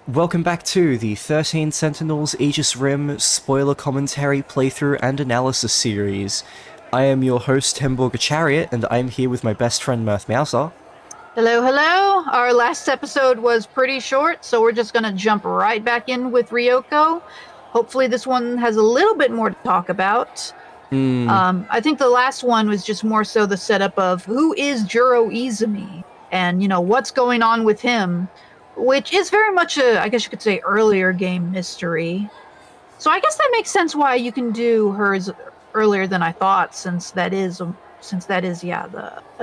Welcome back to the 13 Sentinels Aegis Rim spoiler commentary playthrough and analysis series. I am your host, Hemborger Chariot, and I am here with my best friend Mirth Mouser. Hello, hello! Our last episode was pretty short, so we're just gonna jump right back in with Ryoko. Hopefully this one has a little bit more to talk about. I think the last one was just more so the setup of who is Juro Izumi, and, what's going on with him, which is very much a, I guess you could say, earlier game mystery. So I guess that makes sense why you can do hers earlier than I thought, since that is a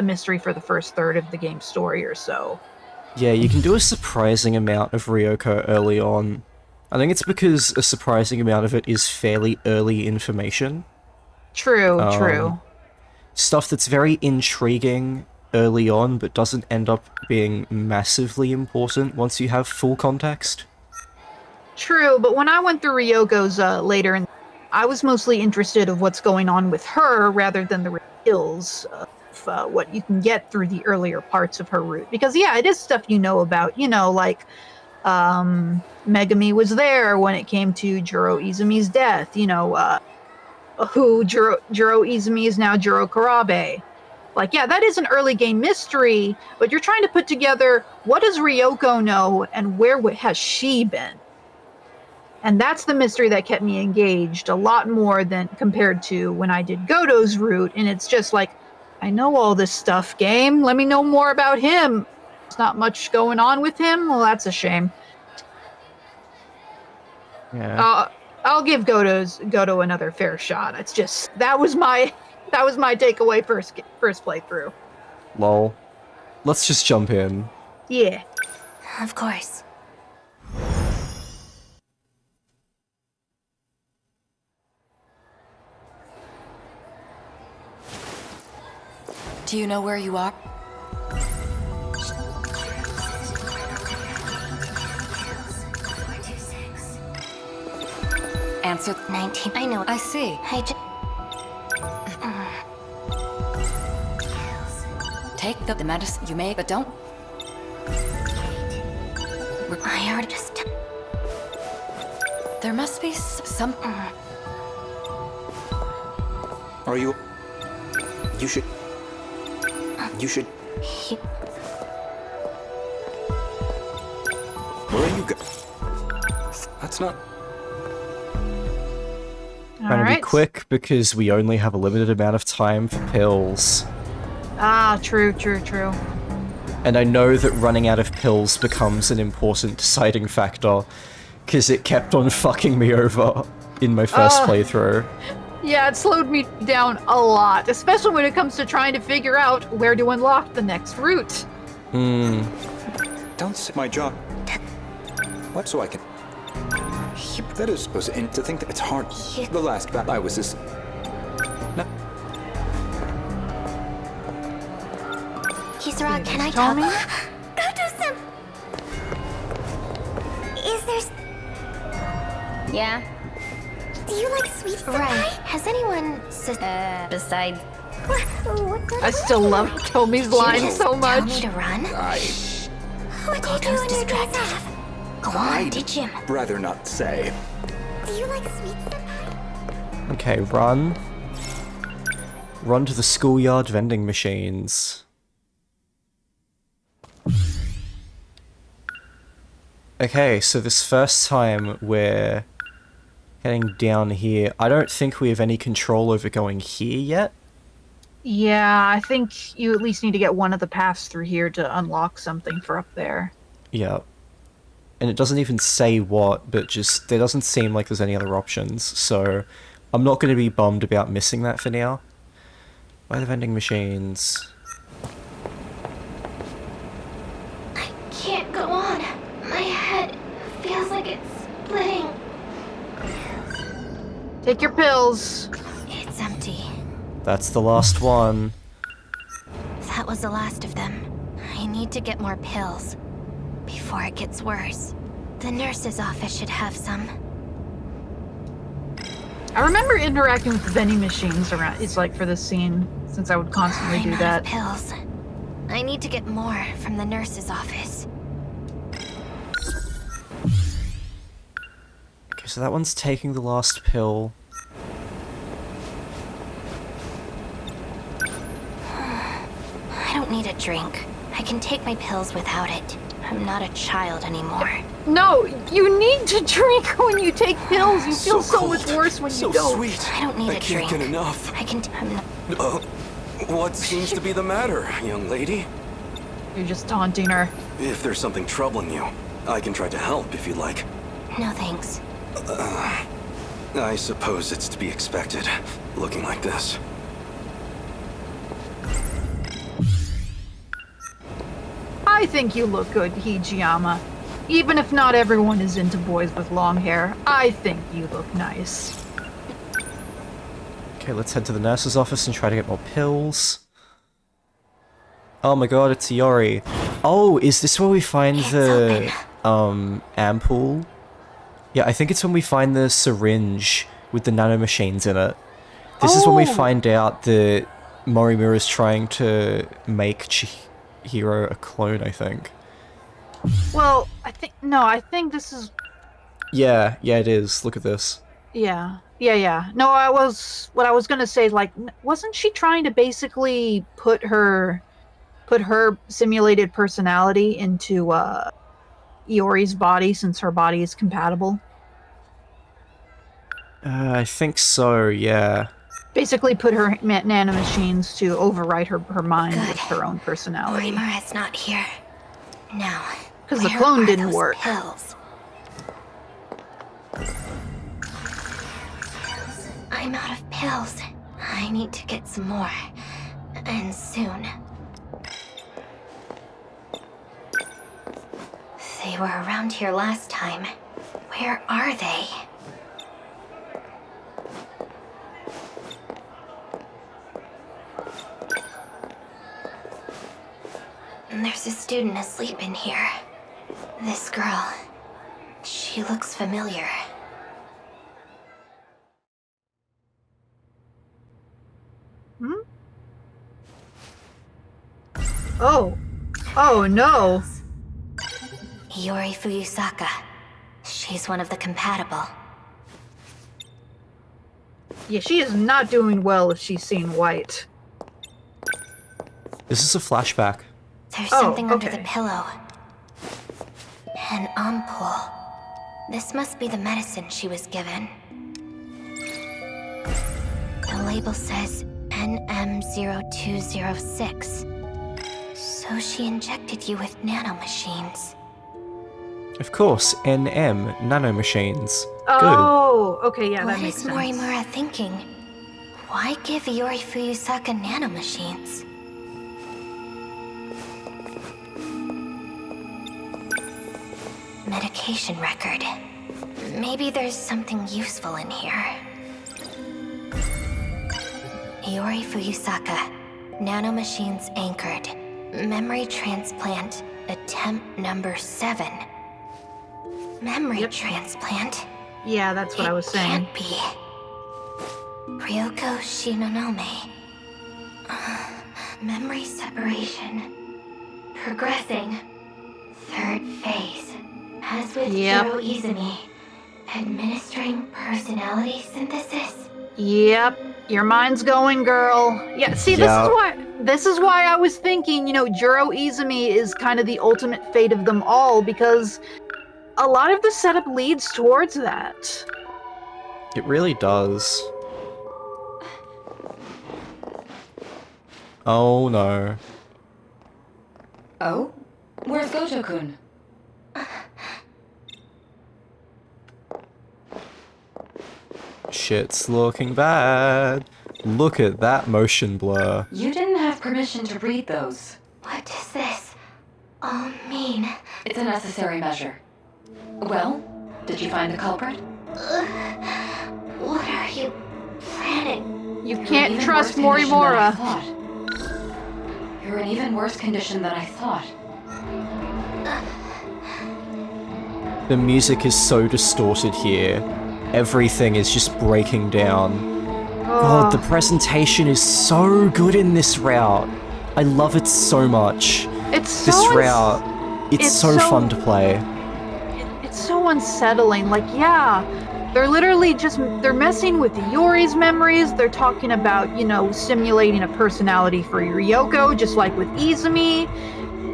mystery for the first third of the game's story or so. Yeah, you can do a surprising amount of Ryoko early on. I think it's because a surprising amount of it is fairly early information. True. Stuff that's very intriguing early on, but doesn't end up being massively important once you have full context. True, but when I went through Ryoko's later, I was mostly interested of what's going on with her rather than the reveals of what you can get through the earlier parts of her route. Because yeah, it is stuff you know about, like Megami was there when it came to Juro Izumi's death, who Juro Izumi is now Juro Karabe. Like, yeah, that is an early game mystery, but you're trying to put together what does Ryoko know and where has she been? And that's the mystery that kept me engaged a lot more than compared to when I did Goto's route, and it's just like, I know all this stuff, game. Let me know more about him. There's not much going on with him. Well, that's a shame. Yeah. I'll give Goto another fair shot. It's just that was my takeaway first playthrough. Lol. Let's just jump in. Yeah. Of course. Do you know where you are? Answer 19. I know. I see. Take the medicine you made, but don't. I already just. There must be some. Are you? You should. Where are you going? That's not. Trying to be quick because we only have a limited amount of time for pills. Ah, true. And I know that running out of pills becomes an important deciding factor, because it kept on fucking me over in my first playthrough. Yeah, it slowed me down a lot, especially when it comes to trying to figure out where to unlock the next route. Don't say my job. What? So I can. That is supposed to think that it's hard. The last battle I was this. No. Kisara, can I tell talk? me? Goto-san! Is there... Yeah? Do you like sweet senpai? Right. Has anyone... besides... I still love Tomi's line so much. Tell me to run? What do you do when you're distracted? Go on, teach him. Rather not say. Do you like sweet senpai? Okay, run. Run to the schoolyard vending machines. Okay, so this first time we're heading down here. I don't think we have any control over going here yet. Yeah, I think you at least need to get one of the paths through here to unlock something for up there. Yeah. And it doesn't even say what, but just, there doesn't seem like there's any other options, so I'm not going to be bummed about missing that for now. Why the vending machines? I can't go on. My head feels like it's splitting. Take your pills. It's empty. That's the last one. That was the last of them. I need to get more pills before it gets worse. The nurse's office should have some. I remember interacting with vending machines around. It's like for this scene, since I would constantly do that. Pills. I need to get more from the nurse's office. So that one's taking the last pill. I don't need a drink. I can take my pills without it. I'm not a child anymore. No, you need to drink when you take pills. You feel so cold, much worse when so you don't. Sweet. I don't need I a can't drink. get enough. I'm not. What seems to be the matter, young lady? You're just taunting her. If there's something troubling you, I can try to help if you'd like. No thanks. I suppose it's to be expected, looking like this. I think you look good, Hijiyama. Even if not everyone is into boys with long hair, I think you look nice. Okay, let's head to the nurse's office and try to get more pills. Oh my god, it's Iori. Oh, is this where we find the, Ampoule? Yeah, I think it's when we find the syringe with the nanomachines in it. This is when we find out that Morimura is trying to make Chihiro a clone, I think. Well, I think this is... Yeah, it is. Look at this. Yeah. No, what I was gonna say, like, wasn't she trying to basically put her simulated personality into, Iori's body since her body is compatible? I think so, yeah. Basically put her nanomachines to overwrite her mind Good. with her own personality. Morimura's not here. Now, 'Cause the where clone are didn't those work. Pills? I'm out of pills. I need to get some more. And soon. They were around here last time. Where are they? There's a student asleep in here. This girl. She looks familiar. Oh no. Iori Fuyusaka. She's one of the compatible. Yeah, she is not doing well if she's seen white. This is a flashback. There's Oh, something under okay. the pillow. An ampoule. This must be the medicine she was given. The label says NM0206. So she injected you with nanomachines. Of course, NM, nanomachines. Oh, okay, yeah, What that makes is sense. Morimura thinking? Why give Iori Fuyusaka nanomachines? Medication record. Maybe there's something useful in here. Iori Fuyusaka. Nanomachines anchored. Memory transplant. Attempt number 7. Memory Yep. transplant? Yeah, that's what I was saying. Can't be. Ryoko Shinonome. Memory separation. Progressing. 3rd phase. As with Yep. Jiro Izumi. Administering personality synthesis. Yep, your mind's going, girl. Yeah, see, Yeah. this is why I was thinking, Jiro Izumi is kind of the ultimate fate of them all, because a lot of the setup leads towards that. It really does. Oh no. Oh? Where's Gojo-kun? Shit's looking bad. Look at that motion blur. You didn't have permission to read those. What does this all mean? It's a necessary measure. Well, did you find the culprit? What are you planning? You You're in can't even trust worse condition than I Morimura. thought. You're in even worse condition than I thought. The music is so distorted here. Everything is just breaking down. God, the presentation is so good in this route. I love it so much. It's This so route, it's it's so so- fun to play. it's so unsettling. Like, yeah, They're literally they're messing with Yori's memories. They're talking about, simulating a personality for Ryoko, just like with Izumi.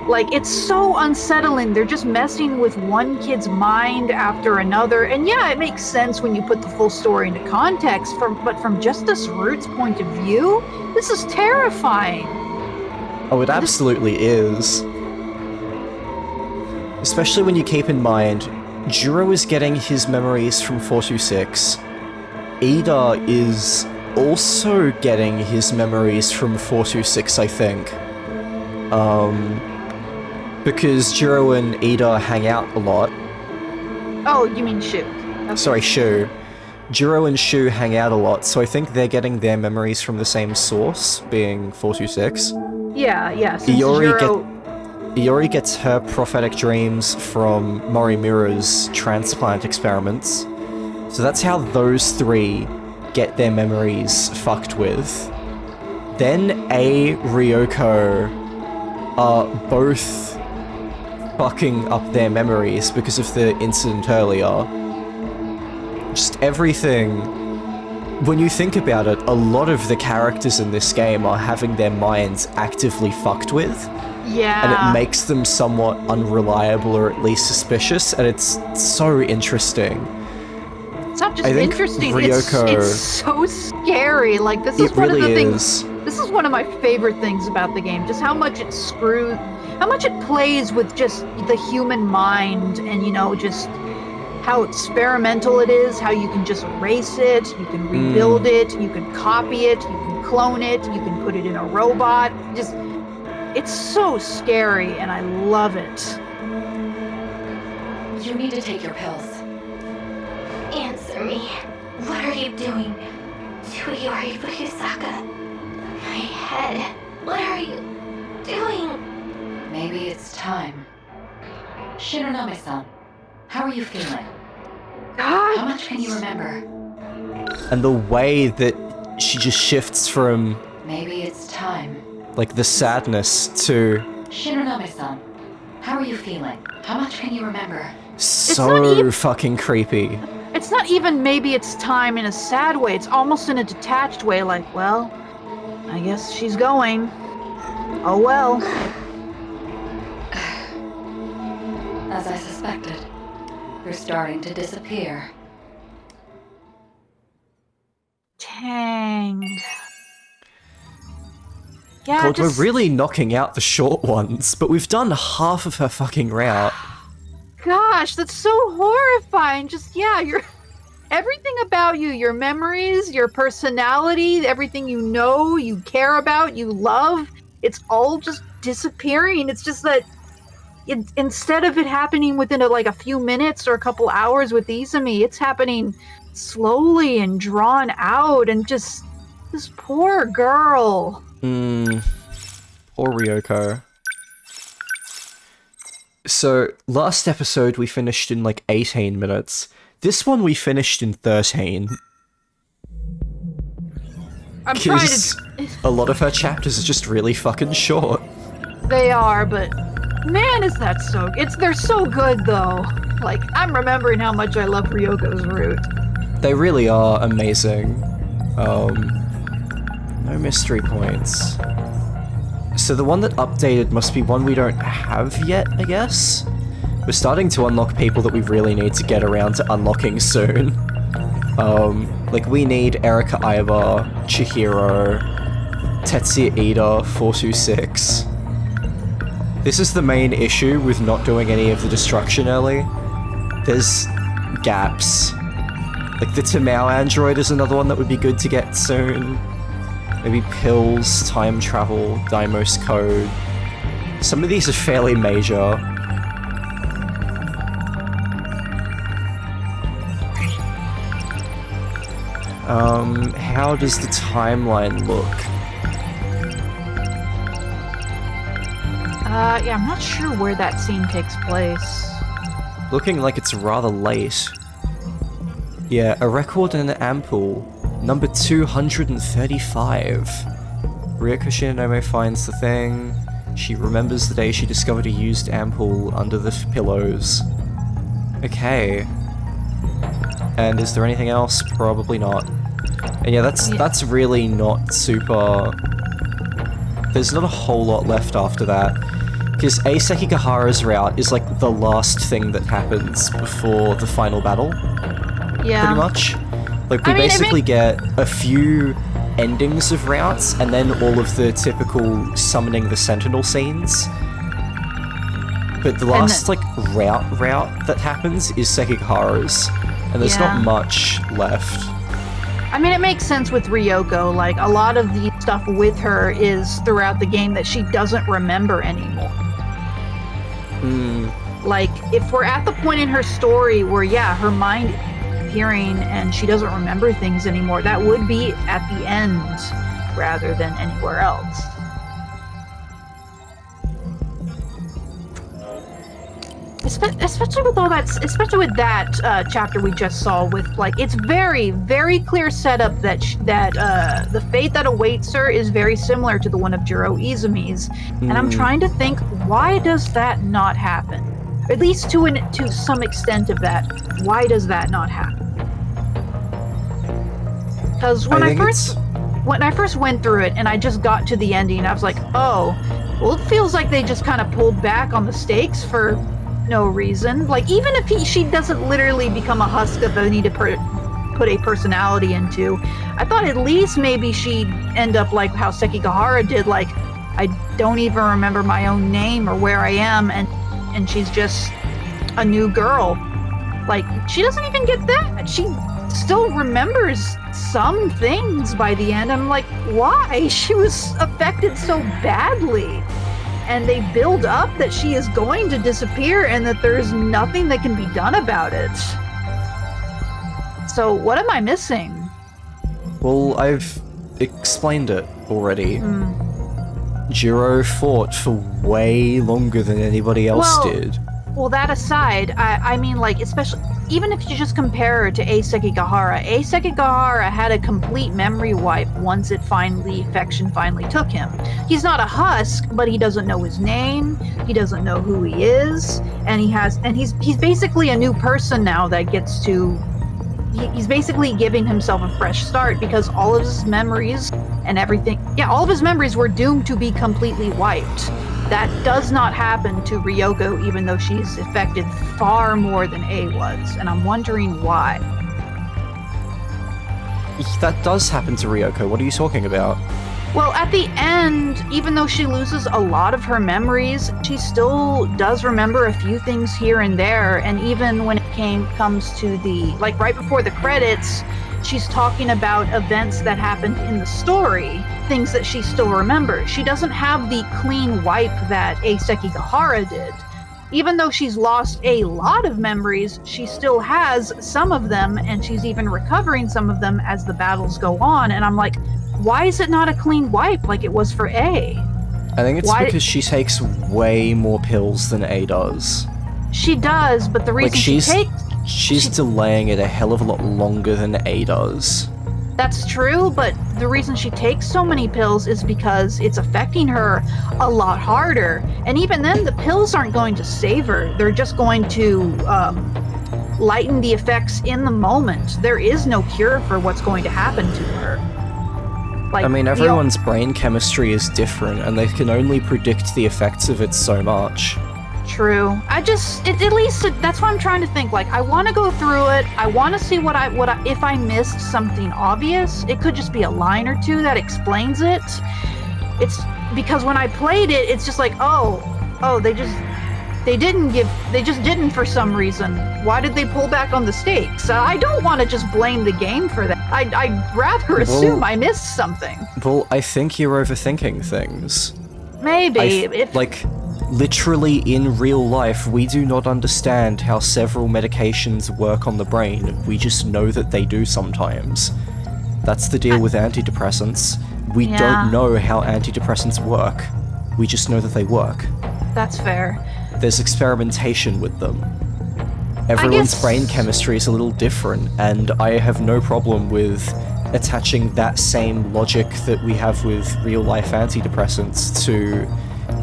Like, it's so unsettling. They're just messing with one kid's mind after another. And yeah, it makes sense when you put the full story into context, but from Justice Root's point of view, this is terrifying. Oh, it absolutely is. Especially when you keep in mind, Juro is getting his memories from 426. Ida is also getting his memories from 426, I think. Because Juro and Ida hang out a lot. Oh, you mean Shu. Okay. Sorry, Shu. Juro and Shu hang out a lot, so I think they're getting their memories from the same source, being 426. Yeah, since Iori gets her prophetic dreams from Morimura's transplant experiments. So that's how those three get their memories fucked with. Then Ryoko are both fucking up their memories because of the incident earlier. Just everything. When you think about it, a lot of the characters in this game are having their minds actively fucked with. Yeah. And it makes them somewhat unreliable or at least suspicious, and it's so interesting. It's not just interesting, it's so scary. Like, this is one of the things. This is one of my favorite things about the game, just how much it plays with just the human mind and, just how experimental it is, how you can just erase it, you can rebuild it, you can copy it, you can clone it, you can put it in a robot. It's so scary, and I love it. You need to take your pills. Answer me. What are you doing to Iori Fuyusaka? My head. What are you doing? Maybe it's time. Shinonome-san, how are you feeling? God. How much can you remember? And the way that she just shifts from, Maybe it's time. like, the sadness to... Shinonome-san, how are you feeling? How much can you remember? So fucking creepy. It's not even maybe it's time in a sad way. It's almost in a detached way, like, well, I guess she's going. Oh well. As I suspected, you're starting to disappear. Dang. Yeah, God, we're really knocking out the short ones, but we've done half of her fucking route. Gosh, that's so horrifying. Everything about you, your memories, your personality, everything you care about, you love, it's all just disappearing. It's just that instead of it happening within a few minutes or a couple hours with Izumi, it's happening slowly and drawn out, and just this poor girl. Poor Ryoko. So, last episode we finished in 18 minutes. This one we finished in 13. I'm trying Because to... a lot of her chapters are just really fucking short. They are, but man, is that so... They're so good, though. I'm remembering how much I love Ryoko's route. They really are amazing. No mystery points. So the one that updated must be one we don't have yet, I guess? We're starting to unlock people that we really need to get around to unlocking soon. We need Erika Aiba, Chihiro, Tetsuya Ida, 426. This is the main issue with not doing any of the destruction early. There's gaps. The Tamao android is another one that would be good to get soon. Maybe pills, time travel, Daimos code. Some of these are fairly major. How does the timeline look? Yeah, I'm not sure where that scene takes place. Looking like it's rather late. Yeah, a record in an Ampoule. Number 235. Ryoko Shinonome finds the thing. She remembers the day she discovered a used Ampoule under the pillows. Okay. And is there anything else? Probably not. And yeah, that's really not super... There's not a whole lot left after that. Because Sekigahara's route is like the last thing that happens before the final battle. Yeah. Pretty much. Like, we basically get a few endings of routes, and then all of the typical summoning the Sentinel scenes. But the last, route that happens is Sekigahara's, and there's not much left. I mean, it makes sense with Ryoko. Like, a lot of the stuff with her is throughout the game that she doesn't remember anymore. Like, if we're at the point in her story where, her mind is appearing and she doesn't remember things anymore, that would be at the end rather than anywhere else. Especially with all that, especially with that chapter we just saw, with like, it's very, very clear setup that the fate that awaits her is very similar to the one of Jiro Izumi's, and I'm trying to think, why does that not happen? At least to some extent of that, why does that not happen? Because when I first went through it and I just got to the ending, I was like, oh, well, it feels like they just kind of pulled back on the stakes for no reason. Like, even if she doesn't literally become a husk that they need to put a personality into, I thought at least maybe she'd end up like how Sekigahara did, like, I don't even remember my own name or where I am, and she's just a new girl. Like, she doesn't even get that. She still remembers some things by the end. I'm like, why? She was affected so badly. And they build up that she is going to disappear and that there's nothing that can be done about it. So what am I missing? Well, I've explained it already. Jiro fought for way longer than anybody else did. Well, that aside, I mean, like, especially, even if you just compare her to Sekigahara had a complete memory wipe once Affection finally took him. He's not a husk, but he doesn't know his name, he doesn't know who he is, and he's basically a new person now that gets to, he's basically giving himself a fresh start because all of his memories and everything, all of his memories were doomed to be completely wiped. That does not happen to Ryoko, even though she's affected far more than A was, and I'm wondering why. That does happen to Ryoko. What are you talking about? Well, at the end, even though she loses a lot of her memories, she still does remember a few things here and there, and even when it comes to the, like, right before the credits, she's talking about events that happened in the story, things that she still remembers. She doesn't have the clean wipe that Sekigahara did. Even though she's lost a lot of memories, she still has some of them, and she's even recovering some of them as the battles go on. And I'm like, why is it not a clean wipe like it was for A? I think it's because she takes way more pills than A does. She does, but the reason she's delaying it a hell of a lot longer than A does. That's true, but the reason she takes so many pills is because it's affecting her a lot harder. And even then, the pills aren't going to save her. They're just going to lighten the effects in the moment. There is no cure for what's going to happen to her. Like, I mean, everyone's brain chemistry is different, and they can only predict the effects of it so much. True. At least that's what I'm trying to think. Like, I want to go through it. I want to see if I missed something obvious. It could just be a line or two that explains it. It's because when I played it, it's just like, they just didn't for some reason. Why did they pull back on the stakes? I don't want to just blame the game for that. I'd rather assume I missed something. Well, I think you're overthinking things. Maybe. Literally in real life, we do not understand how several medications work on the brain. We just know that they do sometimes. That's the deal with antidepressants. We don't know how antidepressants work. We just know that they work. That's fair. There's experimentation with them. Everyone's brain chemistry is a little different, and I have no problem with attaching that same logic that we have with real-life antidepressants to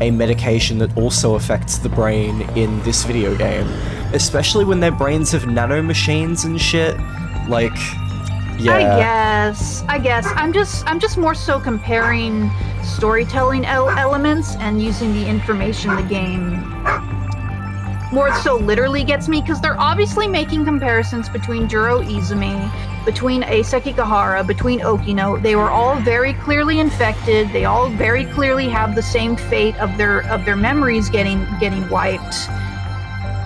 a medication that also affects the brain in this video game. especially when their brains have nanomachines and shit. Like, yeah. I guess. I'm just more so comparing storytelling elements and using the information the game more so literally gets me, because they're obviously making comparisons between Juro Izumi, between Eiseki Gahara, between Okino. They were all very clearly infected. They all very clearly have the same fate of their memories getting wiped.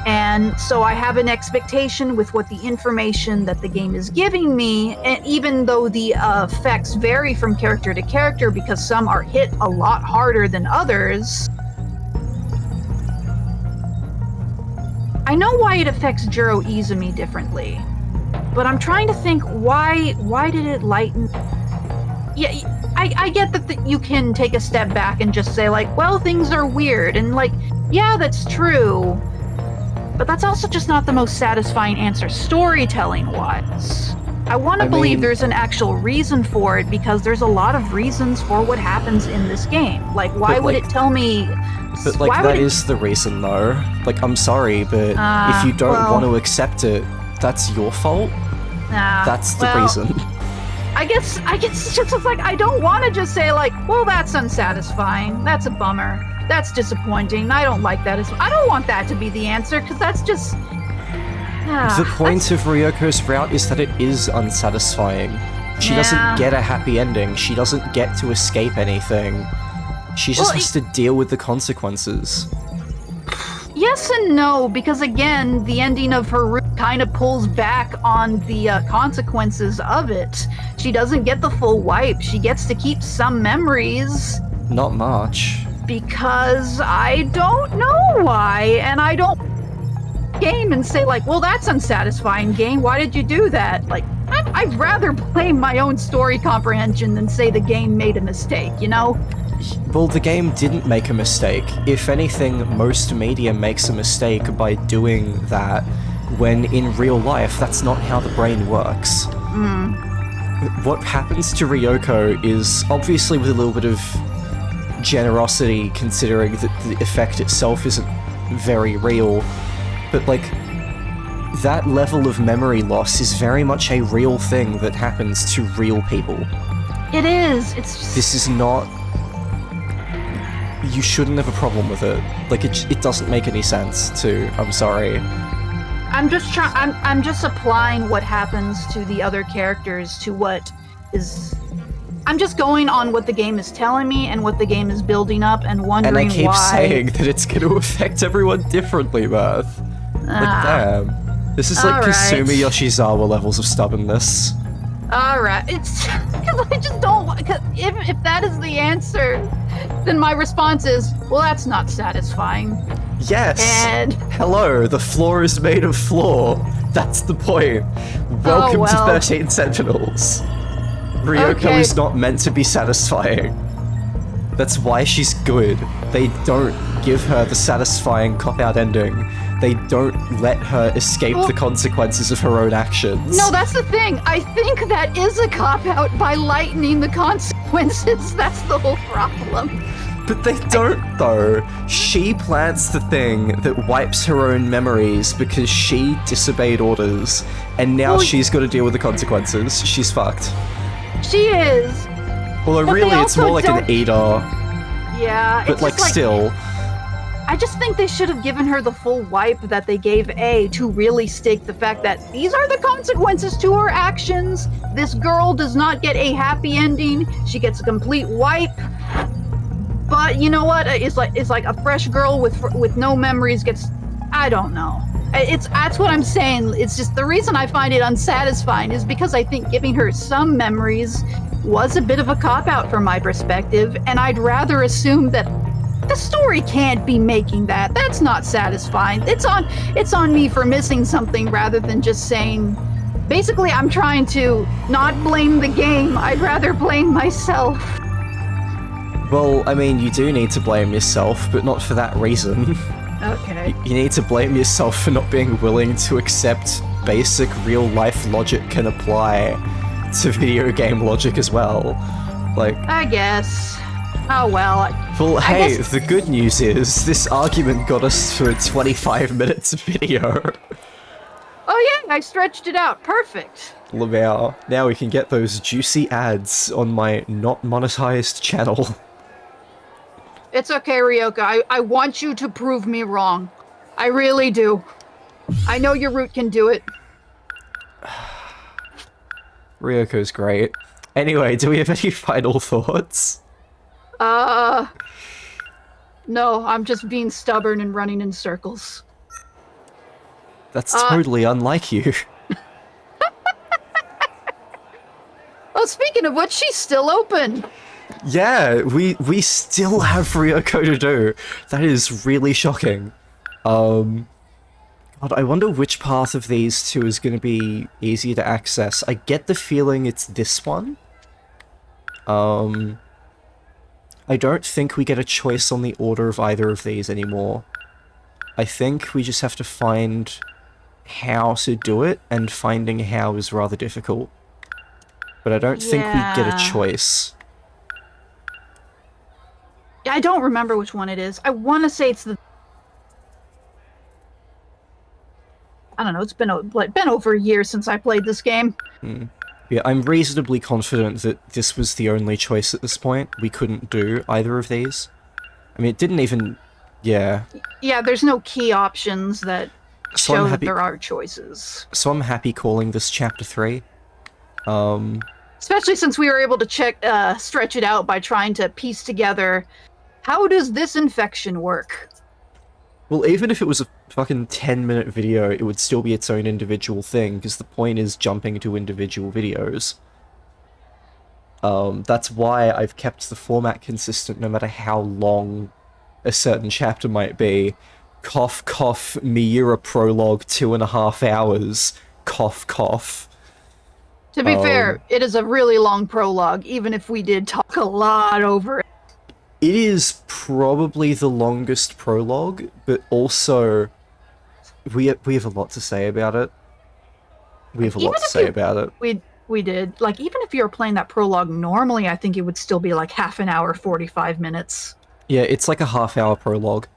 And so I have an expectation with what the information that the game is giving me, and even though the effects vary from character to character because some are hit a lot harder than others, I know why it affects Juro Izumi differently, but I'm trying to think why did it lighten? Yeah, I get that you can take a step back and just say like, well, things are weird, and like, yeah, that's true, but that's also just not the most satisfying answer storytelling-wise. I want to believe there's an actual reason for it, because there's a lot of reasons for what happens in this game. Like, why would it tell me... But, like, that is the reason, though. Like, I'm sorry, but if you don't want to accept it, that's your fault. That's the reason. I guess it's just like, I don't want to just say, like, well, that's unsatisfying. That's a bummer. That's disappointing. I don't like that. I don't want that to be the answer, because that's just... the point of Ryoko's route is that it is unsatisfying. She doesn't get a happy ending. She doesn't get to escape anything. She just has to deal with the consequences. Yes and no, because again, the ending of her route kind of pulls back on the consequences of it. She doesn't get the full wipe. She gets to keep some memories. Not much. Because I don't know why, and I don't game and say like, well, that's unsatisfying, game. Why did you do that? Like, I'd rather blame my own story comprehension than say the game made a mistake, you know? Well, the game didn't make a mistake. If anything, most media makes a mistake by doing that, when in real life, that's not how the brain works. What happens to Ryoko is, obviously with a little bit of generosity, considering that the effect itself isn't very real, but like, that level of memory loss is very much a real thing that happens to real people. It is. It's just... This is not... You shouldn't have a problem with it. Like, it doesn't make any sense to... I'm sorry. I'm just applying what happens to the other characters to what is... I'm just going on what the game is telling me and what the game is building up and wondering why... And I keep saying that it's going to affect everyone differently, Mirth. Like, damn. This is like Kasumi Yoshizawa levels of stubbornness. Alright, it's... Because I just don't... Cause if that is the answer, then my response is, well, that's not satisfying. Yes! And... Hello, the floor is made of floor. That's the point. Welcome to 13 Sentinels. Ryoko is not meant to be satisfying. That's why she's good. They don't give her the satisfying cop-out ending. They don't let her escape the consequences of her own actions. No, that's the thing. I think that is a cop-out by lightening the consequences. That's the whole problem. But they don't, though. She plants the thing that wipes her own memories because she disobeyed orders, and now she's got to deal with the consequences. She's fucked. She is. Although really, it's more like an eater. Yeah, but like still. I just think they should have given her the full wipe that they gave A to really stake the fact that these are the consequences to her actions. This girl does not get a happy ending. She gets a complete wipe. But you know what? It's like a fresh girl with no memories gets... I don't know. That's what I'm saying. It's just the reason I find it unsatisfying is because I think giving her some memories was a bit of a cop-out from my perspective, and I'd rather assume that the story can't be making that. That's not satisfying. It's on me for missing something rather than just saying... Basically, I'm trying to not blame the game. I'd rather blame myself. Well, I mean, you do need to blame yourself, but not for that reason. Okay. You need to blame yourself for not being willing to accept basic real-life logic can apply to video game logic as well. Like... I guess. Oh well. Well, I hey, guess- the good news is this argument got us through 25 minutes of video. Oh yeah, I stretched it out. Perfect. Lamau, now we can get those juicy ads on my not monetized channel. It's okay, Ryoko. I want you to prove me wrong. I really do. I know your root can do it. Ryoko's great. Anyway, do we have any final thoughts? No, I'm just being stubborn and running in circles. That's totally unlike you. Oh, speaking of which, she's still open. Yeah, we still have Ryoko to do. That is really shocking. God, I wonder which path of these two is going to be easier to access. I get the feeling it's this one. I don't think we get a choice on the order of either of these anymore. I think we just have to find how to do it, and finding how is rather difficult. But I don't think we get a choice. I don't remember which one it is. I want to say it's the... I don't know, it's been over a year since I played this game. Yeah, I'm reasonably confident that this was the only choice at this point. We couldn't do either of these. I mean, it didn't even... Yeah. Yeah, there's no key options that So show I'm that happy- there are choices. So I'm happy calling this Chapter 3. Especially since we were able to stretch it out by trying to piece together, how does this infection work? Well, even if it was a fucking 10-minute video, it would still be its own individual thing, because the point is jumping to individual videos. That's why I've kept the format consistent no matter how long a certain chapter might be. Cough, cough, Miura prologue, 2.5 hours. Cough, cough. To be fair, it is a really long prologue, even if we did talk a lot over it. It is probably the longest prologue, but also we have a lot to say about it. We have a lot to say about it. We did. Like, even if you were playing that prologue normally, I think it would still be like half an hour, 45 minutes. Yeah, it's like a half-hour prologue.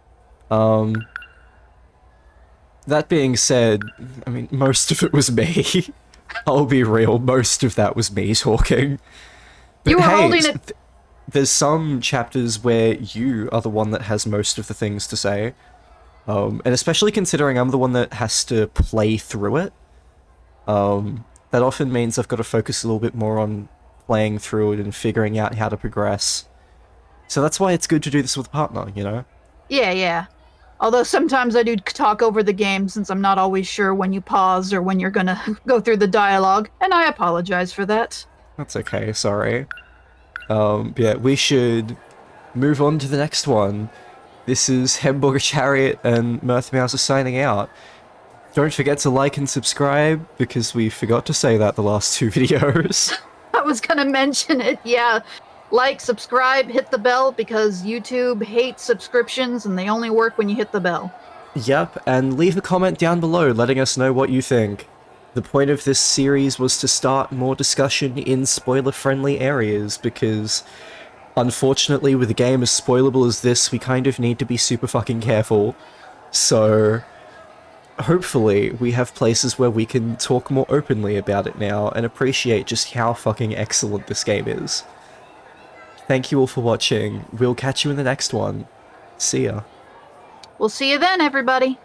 That being said, I mean, most of it was me. I'll be real, most of that was me talking. But You were hey, holding it... there's some chapters where you are the one that has most of the things to say. And especially considering I'm the one that has to play through it. That often means I've got to focus a little bit more on playing through it and figuring out how to progress. So that's why it's good to do this with a partner, you know? Yeah. Although sometimes I do talk over the game since I'm not always sure when you pause or when you're gonna go through the dialogue, and I apologize for that. That's okay, sorry. Yeah, we should move on to the next one. This is Hamburger Chariot and Mirth Mouse are signing out. Don't forget to like and subscribe, because we forgot to say that the last two videos. I was gonna mention it, yeah. Like, subscribe, hit the bell, because YouTube hates subscriptions and they only work when you hit the bell. Yep, and leave a comment down below letting us know what you think. The point of this series was to start more discussion in spoiler-friendly areas, because unfortunately with a game as spoilable as this, we kind of need to be super fucking careful. So hopefully we have places where we can talk more openly about it now and appreciate just how fucking excellent this game is. Thank you all for watching. We'll catch you in the next one. See ya. We'll see you then, everybody.